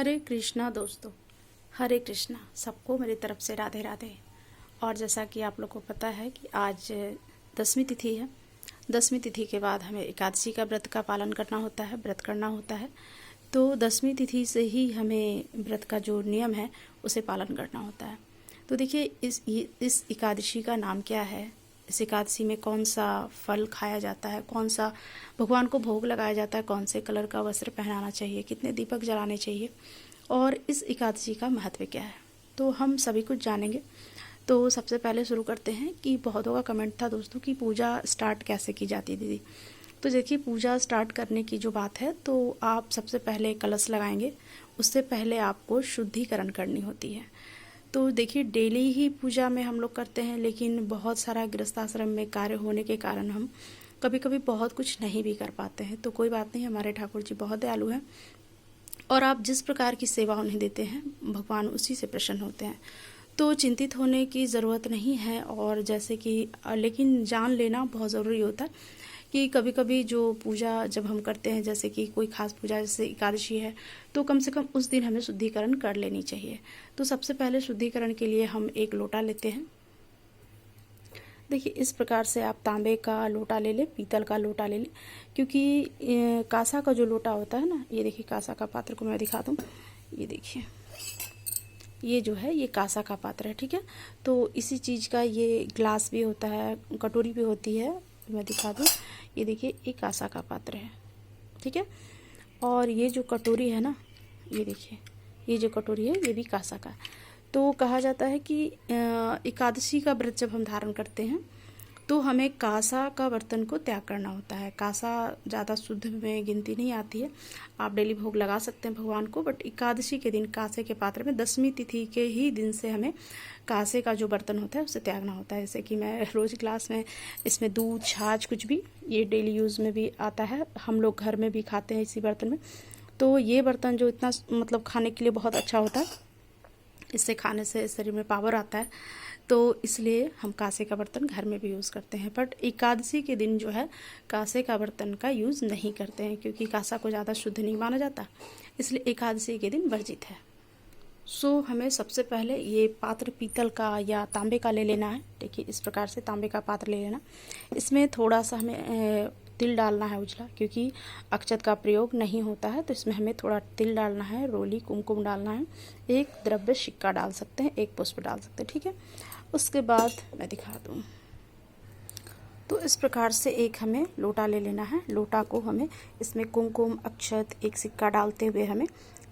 हरे कृष्णा दोस्तों, हरे कृष्णा। सबको मेरी तरफ से राधे राधे। और जैसा कि आप लोग को पता है कि आज 10वीं तिथि है। 10वीं तिथि के बाद हमें एकादशी का व्रत का पालन करना होता है, व्रत करना होता है। तो 10वीं तिथि से ही हमें व्रत का जो नियम है उसे पालन करना होता है। तो देखिए इस एकादशी का नाम क्या है, इस एकादशी में कौन सा फल खाया जाता है, कौन सा भगवान को भोग लगाया जाता है, कौन से कलर का वस्त्र पहनाना चाहिए, कितने दीपक जलाने चाहिए और इस एकादशी का महत्व क्या है, तो हम सभी कुछ जानेंगे। तो सबसे पहले शुरू करते हैं कि बहुतों का कमेंट था दोस्तों कि पूजा स्टार्ट कैसे की जाती दीदी। तो देखिए पूजा स्टार्ट करने की जो बात है, तो आप सबसे पहले कलश लगाएंगे। उससे पहले आपको शुद्धिकरण करनी होती है। तो देखिए डेली ही पूजा में हम लोग करते हैं, लेकिन बहुत सारा गृहस्थाश्रम में कार्य होने के कारण हम कभी कभी बहुत कुछ नहीं भी कर पाते हैं। तो कोई बात नहीं, हमारे ठाकुर जी बहुत दयालु हैं और आप जिस प्रकार की सेवा उन्हें देते हैं भगवान उसी से प्रसन्न होते हैं। तो चिंतित होने की ज़रूरत नहीं है। और जैसे कि लेकिन जान लेना बहुत ज़रूरी होता है कि कभी कभी जो पूजा जब हम करते हैं, जैसे कि कोई खास पूजा जैसे एकादशी है, तो कम से कम उस दिन हमें शुद्धिकरण कर लेनी चाहिए। तो सबसे पहले शुद्धिकरण के लिए हम एक लोटा लेते हैं। देखिए इस प्रकार से आप तांबे का लोटा ले लें, पीतल का लोटा ले लें, क्योंकि कांसा का जो लोटा होता है ना, ये देखिए कांसा का पात्र को मैं दिखा दूँ। ये देखिए ये जो है ये कांसा का पात्र है, ठीक है। तो इसी चीज़ का ये ग्लास भी होता है, कटोरी भी होती है, मैं दिखा दूँ। ये देखिए एक कांसा का पात्र है, ठीक है। और ये जो कटोरी है ना, ये देखिए ये जो कटोरी है ये भी कांसा का। तो कहा जाता है कि एकादशी का व्रत जब हम धारण करते हैं तो हमें कांसा का बर्तन को त्याग करना होता है। कांसा ज़्यादा शुद्ध में गिनती नहीं आती है, आप डेली भोग लगा सकते हैं भगवान को, बट एकादशी के दिन कांसे के पात्र में 10वीं तिथि के ही दिन से हमें कांसे का जो बर्तन होता है उसे त्यागना होता है। जैसे कि मैं रोज़ क्लास में इसमें दूध छाछ कुछ भी ये डेली यूज़ में भी आता है, हम लोग घर में भी खाते हैं इसी बर्तन में। तो ये बर्तन जो इतना मतलब खाने के लिए बहुत अच्छा होता है, इससे खाने से शरीर में पावर आता है, तो इसलिए हम कांसे का बर्तन घर में भी यूज़ करते हैं। बट एकादशी के दिन जो है कांसे का बर्तन का यूज़ नहीं करते हैं, क्योंकि कांसा को ज़्यादा शुद्ध नहीं माना जाता, इसलिए एकादशी के दिन वर्जित है। सो हमें सबसे पहले ये पात्र पीतल का या तांबे का ले लेना है। देखिए इस प्रकार से तांबे का पात्र ले लेना। इसमें थोड़ा सा हमें तिल डालना है उजला, क्योंकि अक्षत का प्रयोग नहीं होता है, तो इसमें हमें थोड़ा तिल डालना है, रोली कुमकुम डालना है, एक द्रव्य सिक्का डाल सकते हैं, एक पुष्प डाल सकते हैं, ठीक है। उसके बाद मैं दिखा दूँ, तो इस प्रकार से एक हमें लोटा ले लेना है। लोटा को हमें इसमें कुमकुम अक्षत एक सिक्का डालते हुए हमें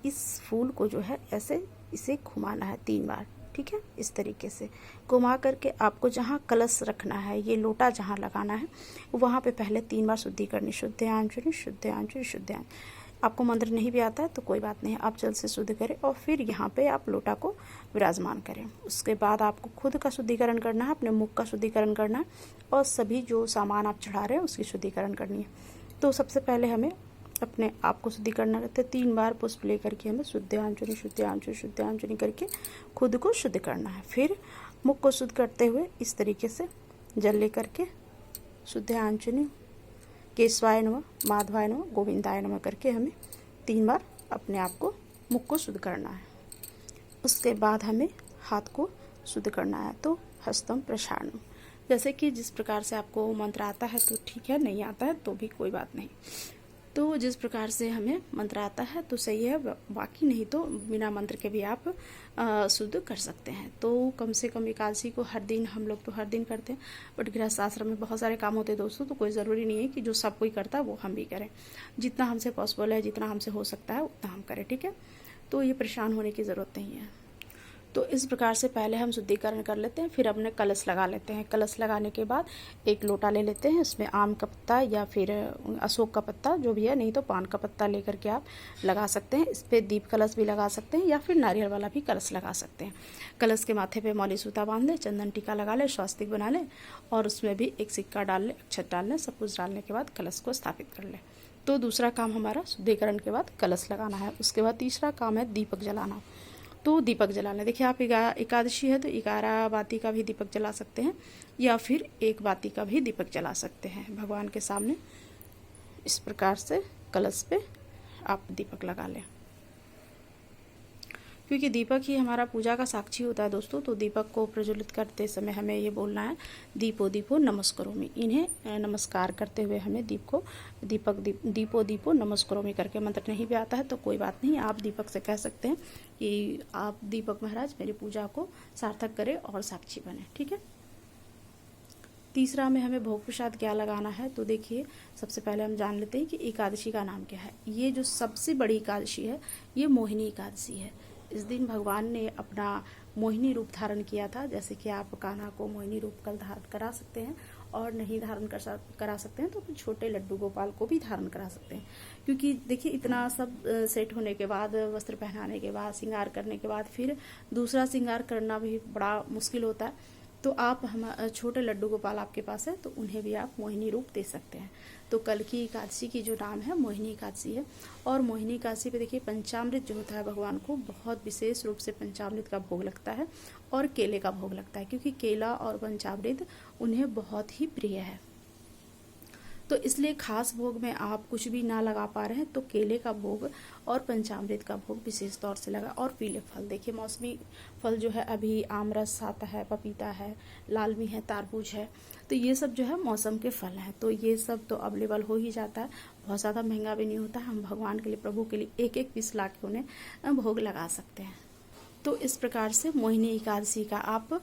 इस फूल को जो है ऐसे इसे घुमाना है 3 बार, ठीक है। इस तरीके से घुमा करके आपको जहाँ कलश रखना है, ये लोटा जहाँ लगाना है, वहाँ पे पहले 3 बार शुद्धि करनी। शुद्धांजलि शुद्धांजलि शुद्धांजलि। आपको मंत्र नहीं भी आता है तो कोई बात नहीं, आप जल से शुद्ध करें और फिर यहाँ पे आप लोटा को विराजमान करें। उसके बाद आपको खुद का शुद्धिकरण करना है, अपने मुख का शुद्धिकरण करना है और सभी जो सामान आप चढ़ा रहे हैं उसकी शुद्धिकरण करनी है। तो सबसे पहले हमें अपने आप को शुद्धि करना रहता है। 3 बार पुष्प लेकर के हमें शुद्धांजलि शुद्धांजलि शुद्धांजलि करके खुद को शुद्ध करना है। फिर मुख को शुद्ध करते हुए इस तरीके से जल लेकर के शुद्धांजलि केशवाय नमः, माधवाय नमः, गोविंदाय नमः करके हमें 3 बार अपने आप को मुख को शुद्ध करना है। उसके बाद हमें हाथ को शुद्ध करना है। तो हस्तम प्रसारणम, जैसे कि जिस प्रकार से आपको मंत्र आता है तो ठीक है, नहीं आता है तो भी कोई बात नहीं। तो जिस प्रकार से हमें मंत्र आता है तो सही है, बाकी नहीं तो बिना मंत्र के भी आप शुद्ध कर सकते हैं। तो कम से कम एकादशी को हर दिन, हम लोग तो हर दिन करते हैं, बट गृहस्थ आश्रम में बहुत सारे काम होते हैं दोस्तों, तो कोई ज़रूरी नहीं है कि जो सब कोई करता है वो हम भी करें। जितना हमसे पॉसिबल है, जितना हमसे हो सकता है उतना हम करें, ठीक है। तो ये परेशान होने की ज़रूरत नहीं है। तो इस प्रकार से पहले हम शुद्धिकरण कर लेते हैं, फिर अपने कलश लगा लेते हैं। कलश लगाने के बाद एक लोटा ले लेते हैं, उसमें आम का पत्ता या फिर अशोक का पत्ता जो भी है, नहीं तो पान का पत्ता लेकर के आप लगा सकते हैं। इस पर दीप कलश भी लगा सकते हैं या फिर नारियल वाला भी कलश लगा सकते हैं। कलश के माथे पे मौली सूता बांध लें, चंदन टीका लगा लें, स्वास्तिक बना लें और उसमें भी एक सिक्का डाल लें, अक्षत डाल लें। सब कुछ डालने के बाद कलश को स्थापित कर लें। तो दूसरा काम हमारा शुद्धिकरण के बाद कलश लगाना है। उसके बाद तीसरा काम है दीपक जलाना। तो दीपक जलाना, देखिए आप एकादशी है तो 11 बाती का भी दीपक जला सकते हैं या फिर 1 बाती का भी दीपक जला सकते हैं भगवान के सामने। इस प्रकार से कलश पे आप दीपक लगा लें। क्योंकि दीपक ही हमारा पूजा का साक्षी होता है दोस्तों। तो दीपक को प्रज्वलित करते समय हमें ये बोलना है, दीपो दीपो नमस्करोमि। इन्हें नमस्कार करते हुए हमें दीपो दीपो नमस्करोमि करके, मंत्र नहीं भी आता है तो कोई बात नहीं, आप दीपक से कह सकते हैं कि आप दीपक महाराज मेरी पूजा को सार्थक करें और साक्षी बने, ठीक है। तीसरा में हमें भोग प्रसाद क्या लगाना है, तो देखिए सबसे पहले हम जान लेते हैं कि एकादशी का नाम क्या है। ये जो सबसे बड़ी एकादशी है ये मोहिनी एकादशी है। इस दिन भगवान ने अपना मोहिनी रूप धारण किया था। जैसे कि आप कान्हा को मोहिनी रूप कल धारण करा सकते हैं, और नहीं धारण करा सकते हैं तो फिर छोटे लड्डू गोपाल को भी धारण करा सकते हैं। क्योंकि देखिए इतना सब सेट होने के बाद, वस्त्र पहनाने के बाद, श्रृंगार करने के बाद फिर दूसरा श्रृंगार करना भी बड़ा मुश्किल होता है। तो आप हम छोटे लड्डू गोपाल आपके पास है तो उन्हें भी आप मोहिनी रूप दे सकते हैं। तो कल की एकादशी की जो नाम है मोहिनी एकादशी है। और मोहिनी एकादशी पे देखिए पंचामृत जो होता है भगवान को बहुत विशेष रूप से पंचामृत का भोग लगता है और केले का भोग लगता है, क्योंकि केला और पंचामृत उन्हें बहुत ही प्रिय है। तो इसलिए खास भोग में आप कुछ भी ना लगा पा रहे हैं तो केले का भोग और पंचामृत का भोग विशेष तौर से लगा। और पीले फल, देखिए मौसमी फल जो है अभी आम रस आता है, पपीता है, लालमी है, तरबूज है, तो ये सब जो है मौसम के फल हैं। तो ये सब तो अवेलेबल हो ही जाता है, बहुत ज़्यादा महंगा भी नहीं होता। हम भगवान के लिए, प्रभु के लिए एक एक पीस ला के उन्हें भोग लगा सकते हैं। तो इस प्रकार से मोहिनी एकादशी का आप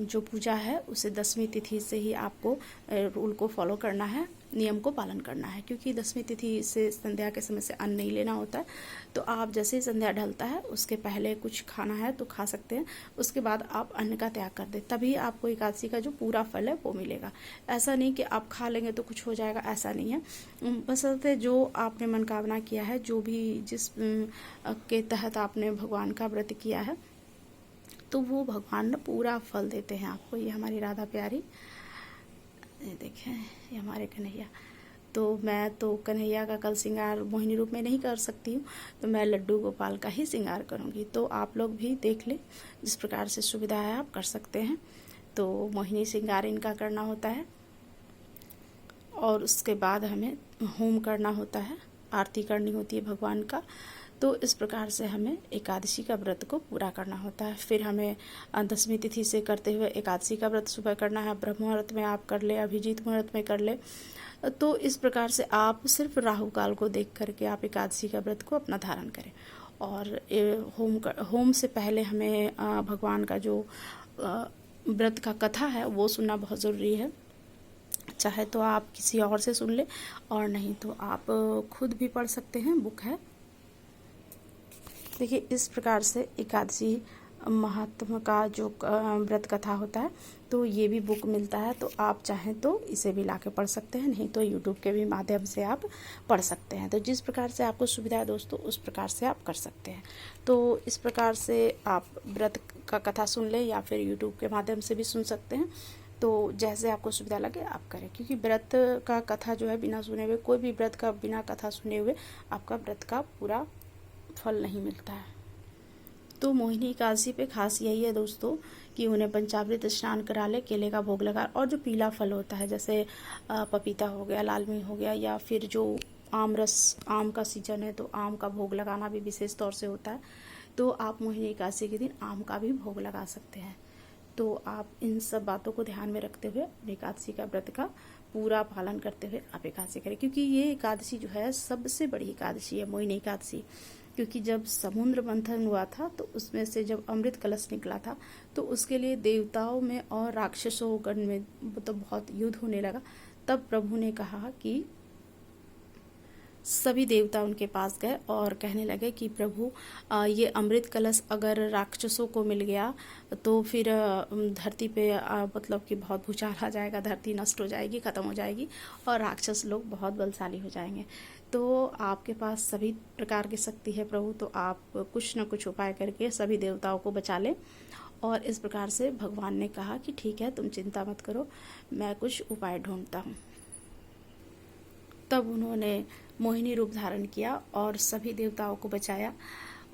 जो पूजा है उसे 10वीं तिथि से ही आपको रूल को फॉलो करना है, नियम को पालन करना है। क्योंकि 10वीं तिथि से संध्या के समय से अन्न नहीं लेना होता है। तो आप जैसे ही संध्या ढलता है उसके पहले कुछ खाना है तो खा सकते हैं, उसके बाद आप अन्न का त्याग कर दें, तभी आपको एकादशी का जो पूरा फल है वो मिलेगा। ऐसा नहीं कि आप खा लेंगे तो कुछ हो जाएगा, ऐसा नहीं है। बशर्ते जो आपने मनोकामना किया है, जो भी जिस के तहत आपने भगवान का व्रत किया है, तो वो भगवान ना पूरा फल देते हैं आपको। ये हमारी राधा प्यारी, ये देखें, ये हमारे कन्हैया। तो मैं तो कन्हैया का कल श्रृंगार मोहिनी रूप में नहीं कर सकती हूँ, तो मैं लड्डू गोपाल का ही श्रृंगार करूँगी। तो आप लोग भी देख लें, जिस प्रकार से सुविधा है आप कर सकते हैं। तो मोहिनी श्रृंगार इनका करना होता है और उसके बाद हमें होम करना होता है, आरती करनी होती है भगवान का। तो इस प्रकार से हमें एकादशी का व्रत को पूरा करना होता है। फिर हमें 10वीं तिथि से करते हुए एकादशी का व्रत सुबह करना है। ब्रह्म मुहूर्त में आप कर ले, अभिजीत मुहूर्त में कर ले। तो इस प्रकार से आप सिर्फ राहु काल को देख करके आप एकादशी का व्रत को अपना धारण करें। और होम से पहले हमें भगवान का जो व्रत का कथा है वो सुनना बहुत ज़रूरी है। चाहे तो आप किसी और से सुन ले, और नहीं तो आप खुद भी पढ़ सकते हैं, बुक है। देखिए इस प्रकार से एकादशी महात्मा का जो व्रत कथा होता है, तो ये भी बुक मिलता है। तो आप चाहें तो इसे भी लाके पढ़ सकते हैं, नहीं तो यूट्यूब के भी माध्यम से आप पढ़ सकते हैं। तो जिस प्रकार से आपको सुविधा है दोस्तों, उस प्रकार से आप कर सकते हैं। तो इस प्रकार से आप व्रत का कथा सुन लें या फिर यूट्यूब के माध्यम से भी सुन सकते हैं। तो जैसे आपको सुविधा लगे आप करें, क्योंकि व्रत का कथा जो है बिना सुने हुए, कोई भी व्रत का बिना कथा सुने हुए आपका व्रत का पूरा फल नहीं मिलता है। तो मोहिनी एकादशी पे खास यही है दोस्तों कि उन्हें पंचामृत स्नान करा ले, केले का भोग लगा, और जो पीला फल होता है जैसे पपीता हो गया, लालमी हो गया, या फिर जो आम का सीजन है तो आम का भोग लगाना भी विशेष तौर से होता है। तो आप मोहिनी एकादशी के दिन आम का भी भोग लगा सकते हैं। तो आप इन सब बातों को ध्यान में रखते हुए एकादशी का व्रत का पूरा पालन करते हुए आप एकादशी करें। क्योंकि ये एकादशी जो है सबसे बड़ी एकादशी है, मोहिनी एकादशी। क्योंकि जब समुद्र मंथन हुआ था तो उसमें से जब अमृत कलश निकला था, तो उसके लिए देवताओं में और राक्षसों गण में तो बहुत युद्ध होने लगा। तब प्रभु ने कहा कि सभी देवता उनके पास गए और कहने लगे कि प्रभु ये अमृत कलश अगर राक्षसों को मिल गया तो फिर धरती पे मतलब कि बहुत भूचाल आ जाएगा, धरती नष्ट हो जाएगी, ख़त्म हो जाएगी और राक्षस लोग बहुत बलशाली हो जाएंगे। तो आपके पास सभी प्रकार की शक्ति है प्रभु, तो आप कुछ न कुछ उपाय करके सभी देवताओं को बचा लें। और इस प्रकार से भगवान ने कहा कि ठीक है, तुम चिंता मत करो, मैं कुछ उपाय ढूंढता हूँ। तब उन्होंने मोहिनी रूप धारण किया और सभी देवताओं को बचाया,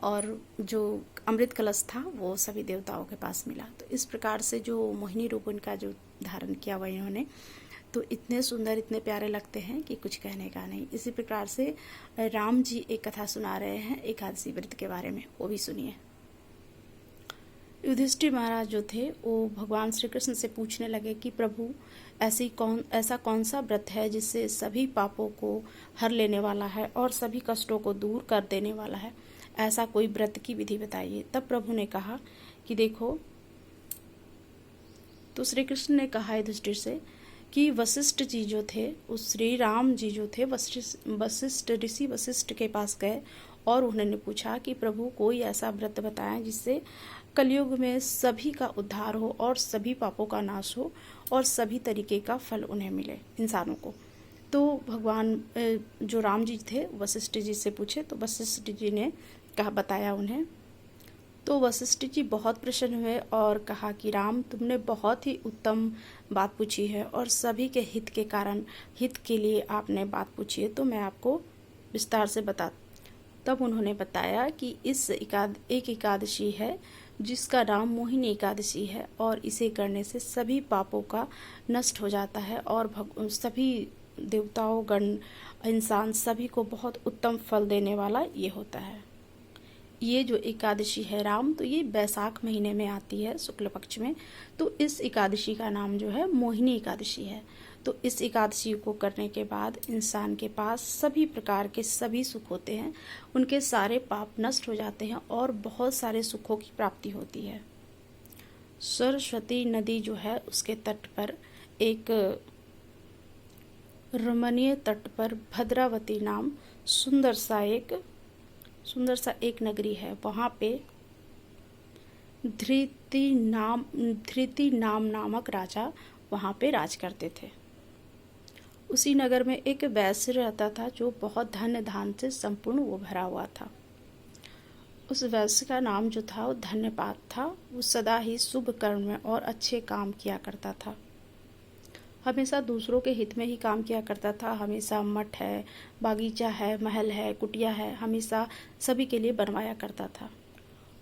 और जो अमृत कलश था वो सभी देवताओं के पास मिला। तो इस प्रकार से जो मोहिनी रूप उनका जो धारण किया हुआ इन्होंने, तो इतने सुंदर, इतने प्यारे लगते हैं कि कुछ कहने का नहीं। इसी प्रकार से राम जी एक कथा सुना रहे हैं एकादशी व्रत के बारे में, वो भी सुनिए। युधिष्ठिर महाराज जो थे वो भगवान श्री कृष्ण से पूछने लगे कि प्रभु ऐसा कौन सा व्रत है जिससे सभी पापों को हर लेने वाला है और सभी कष्टों को दूर कर देने वाला है, ऐसा कोई व्रत की विधि बताइए। तब प्रभु ने कहा कि देखो, तो श्री कृष्ण ने कहा युधिष्ठिर से कि वशिष्ठ जी जो थे, उस श्री राम जी जो थे ऋषि वशिष्ठ के पास गए और उन्होंने पूछा कि प्रभु कोई ऐसा व्रत बताएं जिससे कलयुग में सभी का उद्धार हो और सभी पापों का नाश हो और सभी तरीके का फल उन्हें मिले इंसानों को। तो भगवान जो राम जी थे वशिष्ठ जी से पूछे, तो वशिष्ठ जी ने बताया उन्हें। तो वशिष्ठ जी बहुत प्रसन्न हुए और कहा कि राम, तुमने बहुत ही उत्तम बात पूछी है और सभी के हित के लिए आपने बात पूछी है, तो मैं आपको विस्तार से बता। तब उन्होंने बताया कि एक एकादशी है जिसका नाम मोहिनी एकादशी है और इसे करने से सभी पापों का नष्ट हो जाता है और सभी देवताओं गण इंसान सभी को बहुत उत्तम फल देने वाला ये होता है। ये जो एकादशी है राम, तो ये बैसाख महीने में आती है शुक्ल पक्ष में। तो इस एकादशी का नाम जो है मोहिनी एकादशी है। तो इस एकादशी को करने के बाद इंसान के पास सभी प्रकार के सभी सुख होते हैं, उनके सारे पाप नष्ट हो जाते हैं और बहुत सारे सुखों की प्राप्ति होती है। सरस्वती नदी जो है उसके तट पर एक रमणीय तट पर भद्रावती नाम सुंदर सा एक नगरी है। वहाँ पे धृति नाम नामक राजा वहाँ पे राज करते थे। उसी नगर में एक वैश्य रहता था जो बहुत धन धान से संपूर्ण वो भरा हुआ था। उस वैश्य का नाम जो था वो धन्यपाद था। वो सदा ही शुभ कर्म में और अच्छे काम किया करता था, हमेशा दूसरों के हित में ही काम किया करता था। हमेशा मठ है, बागीचा है, महल है, कुटिया है, हमेशा सभी के लिए बनवाया करता था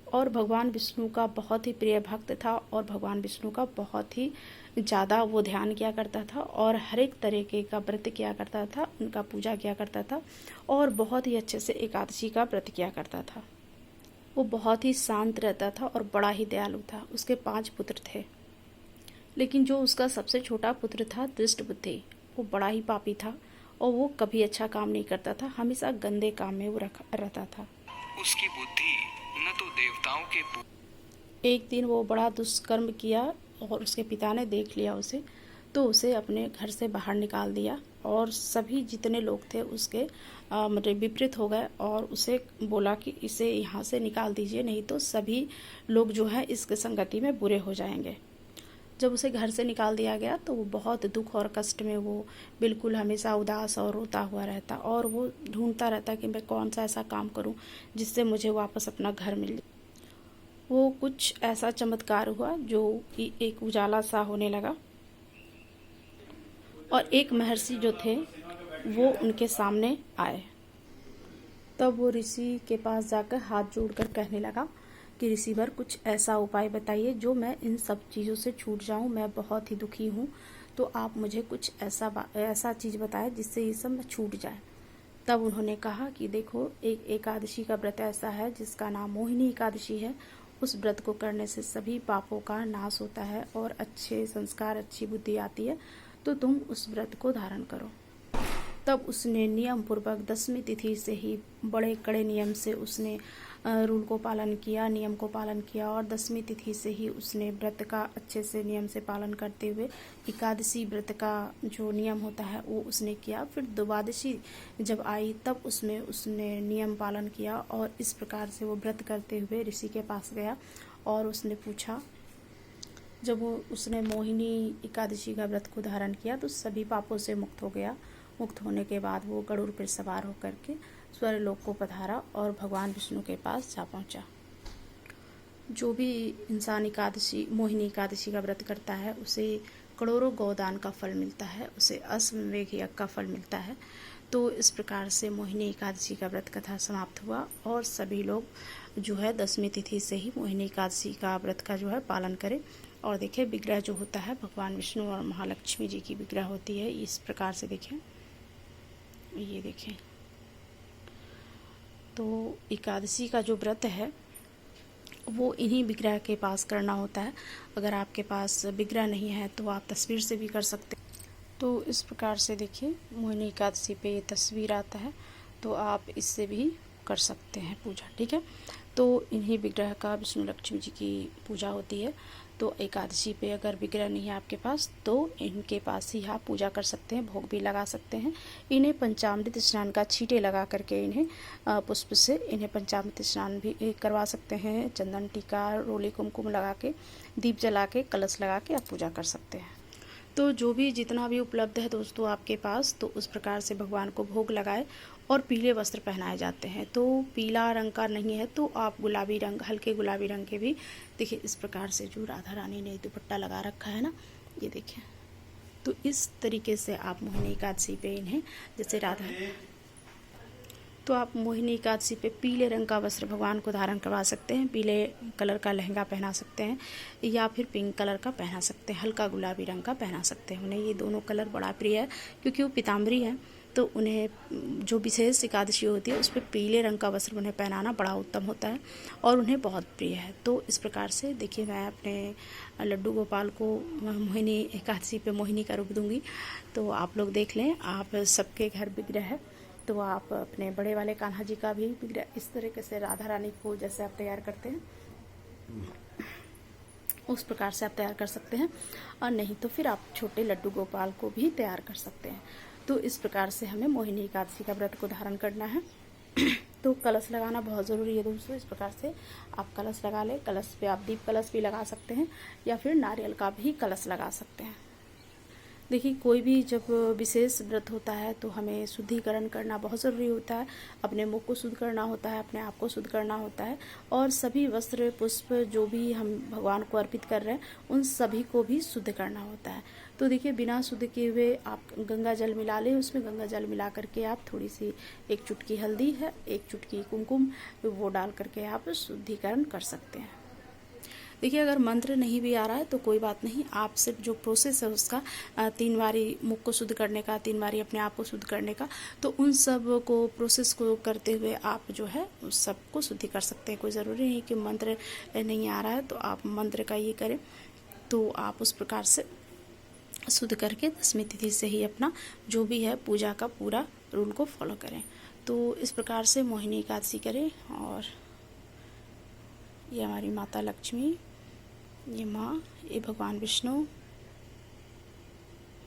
और भगवान विष्णु का बहुत ही प्रिय भक्त था और भगवान विष्णु का बहुत ही ज़्यादा वो ध्यान किया करता था और हर एक तरीके का व्रत किया करता था, उनका पूजा किया करता था और बहुत ही अच्छे से एकादशी का व्रत किया करता था। वो बहुत ही शांत रहता था और बड़ा ही दयालु था। उसके 5 पुत्र थे, लेकिन जो उसका सबसे छोटा पुत्र था दृष्ट बुद्धि, वो बड़ा ही पापी था और वो कभी अच्छा काम नहीं करता था, हमेशा गंदे काम में वो रहता था। उसकी बुद्धि न तो देवताओं के एक दिन वो बड़ा दुष्कर्म किया और उसके पिता ने देख लिया उसे, तो उसे अपने घर से बाहर निकाल दिया और सभी जितने लोग थे उसके मतलब विपरीत हो गए और उसे बोला कि इसे यहाँ से निकाल दीजिए, नहीं तो सभी लोग जो है इसके संगति में बुरे हो जाएंगे। जब उसे घर से निकाल दिया गया तो वो बहुत दुख और कष्ट में वो बिल्कुल हमेशा उदास और रोता हुआ रहता और वो ढूंढता रहता कि मैं कौन सा ऐसा काम करूं जिससे मुझे वापस अपना घर मिल जाए। वो कुछ ऐसा चमत्कार हुआ जो कि एक उजाला सा होने लगा और एक महर्षि जो थे वो उनके सामने आए। तब वो ऋषि के पास जाकर हाथ जोड़कर कहने लगा कि ऋषिवर, कुछ ऐसा उपाय बताइए जो मैं इन सब चीज़ों से छूट जाऊं, मैं बहुत ही दुखी हूं, तो आप मुझे कुछ ऐसा चीज़ बताएं जिससे ये सब छूट जाए। तब उन्होंने कहा कि देखो, एक एकादशी का व्रत ऐसा है जिसका नाम मोहिनी एकादशी है। उस व्रत को करने से सभी पापों का नाश होता है और अच्छे संस्कार, अच्छी बुद्धि आती है, तो तुम उस व्रत को धारण करो। तब उसने नियम पूर्वक 10वीं तिथि से ही बड़े कड़े नियम से उसने रूल को पालन किया, नियम को पालन किया और 10वीं तिथि से ही उसने व्रत का अच्छे से नियम से पालन करते हुए एकादशी व्रत का जो नियम होता है वो उसने किया। फिर द्वादशी जब आई तब उसमें उसने नियम पालन किया और इस प्रकार से वो व्रत करते हुए ऋषि के पास गया और उसने पूछा। जब उसने मोहिनी एकादशी का व्रत को धारण किया तो सभी पापों से मुक्त हो गया। मुक्त होने के बाद वो गरुड़ पर सवार होकर के स्वर्गलोक को पधारा और भगवान विष्णु के पास जा पहुंचा। जो भी इंसान मोहिनी एकादशी का व्रत करता है उसे करोड़ों गोदान का फल मिलता है, उसे अश्वमेध यज्ञ का फल मिलता है। तो इस प्रकार से मोहिनी एकादशी का व्रत कथा समाप्त हुआ और सभी लोग जो है 10वीं तिथि से ही मोहिनी एकादशी का व्रत का जो है पालन करें और देखिए विग्रह जो होता है भगवान विष्णु और महालक्ष्मी जी की विग्रह होती है इस प्रकार से। देखिए ये देखिए, तो एकादशी का जो व्रत है वो इन्हीं विग्रह के पास करना होता है। अगर आपके पास विग्रह नहीं है तो आप तस्वीर से भी कर सकते हैं। तो इस प्रकार से देखिए मोहिनी एकादशी पे ये तस्वीर आता है, तो आप इससे भी कर सकते हैं पूजा। ठीक है, तो इन्हीं विग्रह का विष्णु लक्ष्मी जी की पूजा होती है। तो एकादशी पे अगर विग्रह नहीं है आपके पास तो इनके पास ही आप पूजा कर सकते हैं, भोग भी लगा सकते हैं। इन्हें पंचामृत स्नान का छींटे लगा करके इन्हें पुष्प से इन्हें पंचामृत स्नान भी करवा सकते हैं। चंदन टीका रोली कुमकुम लगा के दीप जला के कलश लगा के आप पूजा कर सकते हैं। तो जो भी जितना भी उपलब्ध है दोस्तों आपके पास, तो उस प्रकार से भगवान को भोग लगाए और पीले वस्त्र पहनाए जाते हैं। तो पीला रंग का नहीं है तो आप गुलाबी रंग, हल्के गुलाबी रंग के भी देखिए इस प्रकार से जो राधा रानी ने दुपट्टा लगा रखा है ना, ये देखिए। तो इस तरीके से आप मोहिनी एकादशी पे इन्हें जैसे राधा, तो आप मोहिनी एकादशी पे पीले रंग का वस्त्र भगवान को धारण करवा सकते हैं। पीले कलर का लहंगा पहना सकते हैं या फिर पिंक कलर का पहना सकते हैं, हल्का गुलाबी रंग का पहना सकते हैं। उन्हें ये दोनों कलर बड़ा प्रिय है क्योंकि वो पीताम्बरी है, तो उन्हें जो विशेष एकादशी होती है उस पर पीले रंग का वस्त्र उन्हें पहनाना बड़ा उत्तम होता है और उन्हें बहुत प्रिय है। तो इस प्रकार से देखिए मैं अपने लड्डू गोपाल को मोहिनी एकादशी पे मोहिनी का रूप दूंगी। तो आप लोग देख लें, आप सबके घर विग्रह है तो आप अपने बड़े वाले कान्हा जी का भी विग्रह इस तरीके से राधा रानी को जैसे आप तैयार करते हैं उस प्रकार से आप तैयार कर सकते हैं, और नहीं तो फिर आप छोटे लड्डू गोपाल को भी तैयार कर सकते हैं। तो इस प्रकार से हमें मोहिनी एकादशी का व्रत को धारण करना है। तो कलश लगाना बहुत ज़रूरी है दोस्तों। इस प्रकार से आप कलश लगा लें। कलश पे आप दीप कलश भी लगा सकते हैं या फिर नारियल का भी कलश लगा सकते हैं। देखिए कोई भी जब विशेष व्रत होता है तो हमें शुद्धिकरण करना बहुत ज़रूरी होता है। अपने मुख को शुद्ध करना होता है, अपने आप को शुद्ध करना होता है, और सभी वस्त्र पुष्प जो भी हम भगवान को अर्पित कर रहे हैं उन सभी को भी शुद्ध करना होता है। तो देखिए बिना शुद्ध किए हुए आप गंगा जल मिला लें, उसमें गंगा जल मिला करके आप थोड़ी सी एक चुटकी हल्दी है, एक चुटकी कुमकुम, वो डाल करके आप शुद्धिकरण कर सकते हैं। देखिए अगर मंत्र नहीं भी आ रहा है तो कोई बात नहीं, आप सिर्फ जो प्रोसेस है उसका 3 बारी मुख को शुद्ध करने का, 3 बारी अपने आप को शुद्ध करने का, तो उन सब को प्रोसेस को करते हुए आप जो है उस सब को शुद्धि कर सकते हैं। कोई ज़रूरी नहीं कि मंत्र नहीं आ रहा है तो आप मंत्र का ये करें। तो आप उस प्रकार से शुद्ध करके 10वीं तिथि से ही अपना जो भी है पूजा का पूरा रूल को फॉलो करें। तो इस प्रकार से मोहिनी एकादशी करें। और ये हमारी माता लक्ष्मी, ये माँ, ये भगवान विष्णु,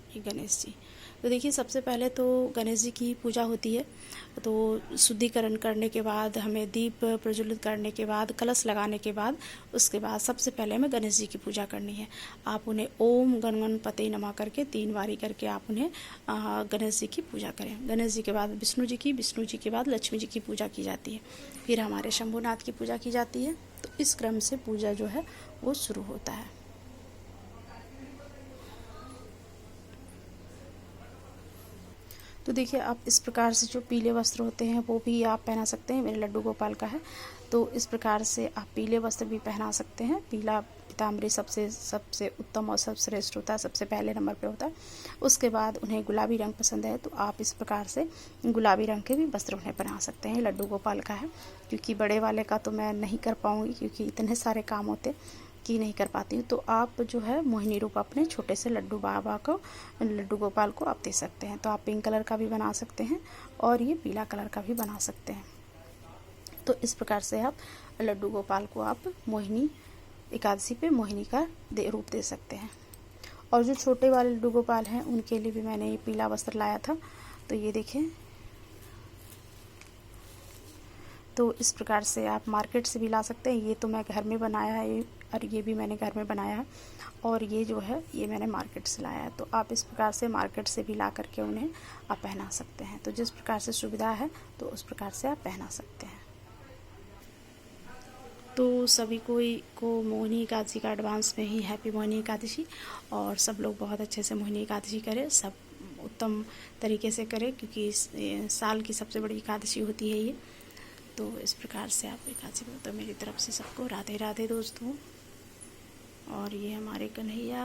ये गणेश जी। तो देखिए सबसे पहले तो गणेश जी की पूजा होती है। तो शुद्धिकरण करने के बाद हमें दीप प्रज्वलित करने के बाद कलश लगाने के बाद उसके बाद सबसे पहले हमें गणेश जी की पूजा करनी है। आप उन्हें ओम गण गणपते नमः करके 3 बारी करके आप उन्हें गणेश जी की पूजा करें। गणेश जी के बाद विष्णु जी के बाद लक्ष्मी जी की पूजा की जाती है, फिर हमारे शंभुनाथ की पूजा की जाती है। तो इस क्रम से पूजा जो है वो शुरू होता है। तो देखिए आप इस प्रकार से जो पीले वस्त्र होते हैं वो भी आप पहना सकते हैं। मेरे लड्डू गोपाल का है तो इस प्रकार से आप पीले वस्त्र भी पहना सकते हैं। पीला पीताम्बरी सबसे उत्तम और सबसे श्रेष्ठ होता है, सबसे पहले नंबर पे होता है। उसके बाद उन्हें गुलाबी रंग पसंद है तो आप इस प्रकार से गुलाबी रंग के भी वस्त्र उन्हें पहना सकते हैं। लड्डू गोपाल का है, क्योंकि बड़े वाले का तो मैं नहीं कर पाऊँगी क्योंकि इतने सारे काम होते कि नहीं कर पाती हूँ। तो आप जो है मोहिनी रूप अपने छोटे से लड्डू गोपाल को आप दे सकते हैं। तो आप पिंक कलर का भी बना सकते हैं और ये पीला कलर का भी बना सकते हैं। तो इस प्रकार से आप लड्डू गोपाल को आप मोहिनी एकादशी पे मोहिनी का रूप दे सकते हैं। और जो छोटे वाले लड्डू गोपाल हैं उनके लिए भी मैंने ये पीला वस्त्र लाया था। तो ये देखें, तो इस प्रकार से आप मार्केट से भी ला सकते हैं। ये तो मैं घर में बनाया है और ये भी मैंने घर में बनाया है, और ये जो है ये मैंने मार्केट से लाया है। तो आप इस प्रकार से मार्केट से भी ला करके उन्हें आप पहना सकते हैं। तो जिस प्रकार से सुविधा है तो उस प्रकार से आप पहना सकते हैं। तो सभी को मोहिनी एकादशी का एडवांस में ही हैप्पी मोहिनी एकादशी, और सब लोग बहुत अच्छे से मोहिनी एकादशी करें, सब उत्तम तरीके से करें क्योंकि साल की सबसे बड़ी एकादशी होती है ये। तो इस प्रकार से आप एकादशी, तो मेरी तरफ से सबको राधे राधे दोस्तों। और ये हमारे कन्हैया